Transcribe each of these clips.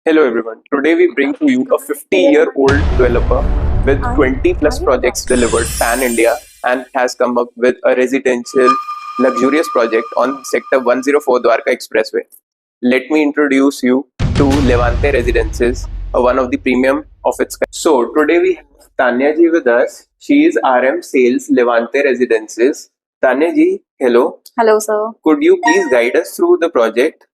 Hello everyone. Today we bring to you a 50-year-old developer with 20 plus projects delivered pan-India and has come up with a residential luxurious project on Sector 104 Dwarka Expressway. Let me introduce you to Levante Residences, one of the premium of its kind. So today we have Tanya ji with us. She is RM Sales Levante Residences. Tanya ji, hello. Hello, sir. Could you please guide us through the project?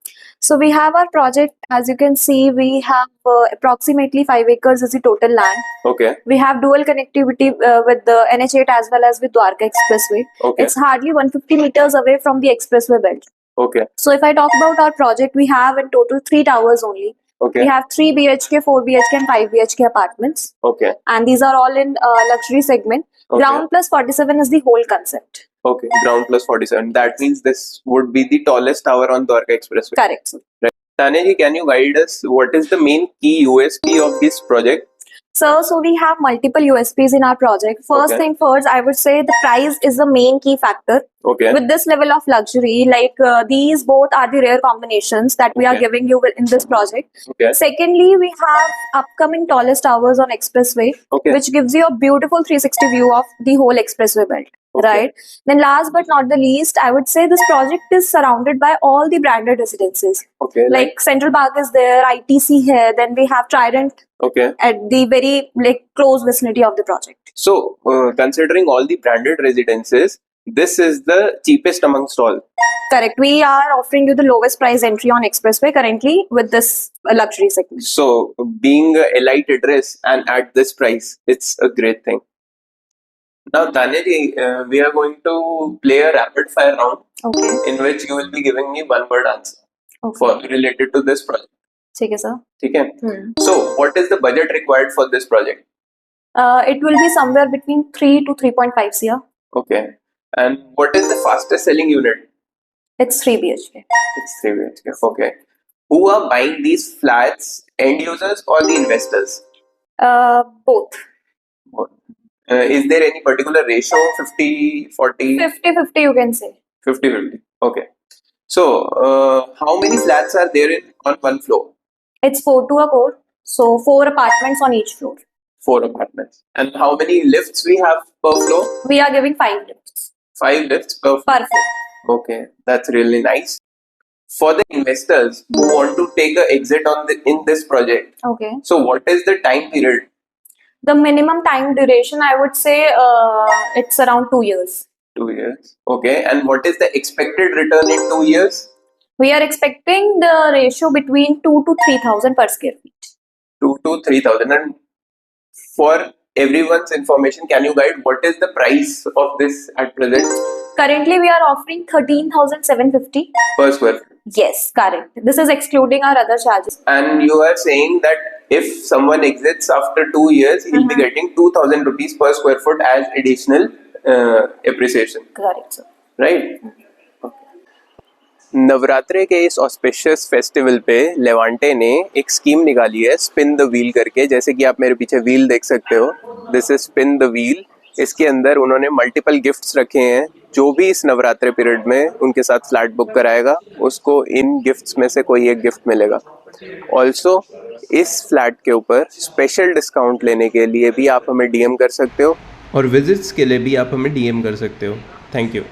So we have our project. As you can see, we have approximately 5 acres is the total land. Okay. We have dual connectivity with the NH8 as well as with Dwarka Expressway. Okay. It's hardly 150 meters away from the expressway belt. Okay. So if I talk about our project, we have in total 3 towers only. Okay. We have 3 BHK, 4 BHK and 5 BHK apartments. Okay. And these are all in luxury segment. Okay. Ground plus 47 is the whole concept. Okay, ground plus 47. That means this would be the tallest tower on Dwarka Expressway. Correct, sir. Right. Tanya ji, can you guide us? What is the main key USP of this project? So we have multiple USPs in our project. First thing first, I would say the price is the main key factor. Okay. With this level of luxury, like these both are the rare combinations that we are giving you in this project. Okay. Secondly, we have upcoming tallest towers on expressway, which gives you a beautiful 360 view of the whole expressway belt. Right. Then last but not the least, I would say this project is surrounded by all the branded residences. Okay. Like Central Park is there, ITC here, then we have Trident at the very close vicinity of the project. So considering all the branded residences, this is the cheapest amongst all. Correct. We are offering you the lowest price entry on expressway currently with this luxury segment. So being a elite address and at this price, it's a great thing. Now, Tanya ji, we are going to play a rapid fire round in which you will be giving me one word answer for related to this project. Okay, sir. Okay. So, what is the budget required for this project? It will be somewhere between 3 to 3.5 CR. Okay. And what is the fastest selling unit? It's 3 BHK. It's 3 BHK. Okay. Who are buying these flats? End users or the investors? Both. Is there any particular ratio? 50-40? 50-50 you can say. 50-50. Okay. So, how many flats are there on one floor? It's 4 to a core. So, 4 apartments on each floor. 4 apartments. And how many lifts we have per floor? We are giving 5 lifts. 5 lifts per floor? floor. Okay. That's really nice. For the investors who want to take an exit in this project, so what is the time period? The minimum time duration, I would say it's around 2 years. 2 years. Okay. And what is the expected return in 2 years? We are expecting the ratio between 2 to 3,000 per square feet. 2 to 3,000. And for everyone's information, can you guide what is the price of this at present? Currently, we are offering 13,750 per square feet. Yes, correct. This is excluding our other charges. And you are saying that if someone exits after 2 years, he will be getting 2,000 rupees per square foot as additional appreciation. Correct, sir. Right? नवरात्रे के इस auspicious festival पे Levante ने एक scheme निकाली है spin the wheel करके, जैसे कि आप मेरे पीछे व्हील देख सकते हो. This is spin the wheel. इसके अंदर उन्होंने मल्टीपल गिफ्ट्स रखे हैं. जो भी इस नवरात्रे पीरियड में उनके साथ फ्लैट बुक कराएगा उसको इन गिफ्ट्स में से कोई एक गिफ्ट मिलेगा. ऑल्सो इस फ्लैट के ऊपर स्पेशल डिस्काउंट लेने के लिए भी आप हमें DM कर सकते हो और विजिट्स के लिए भी आप हमें DM कर सकते हो. Thank you.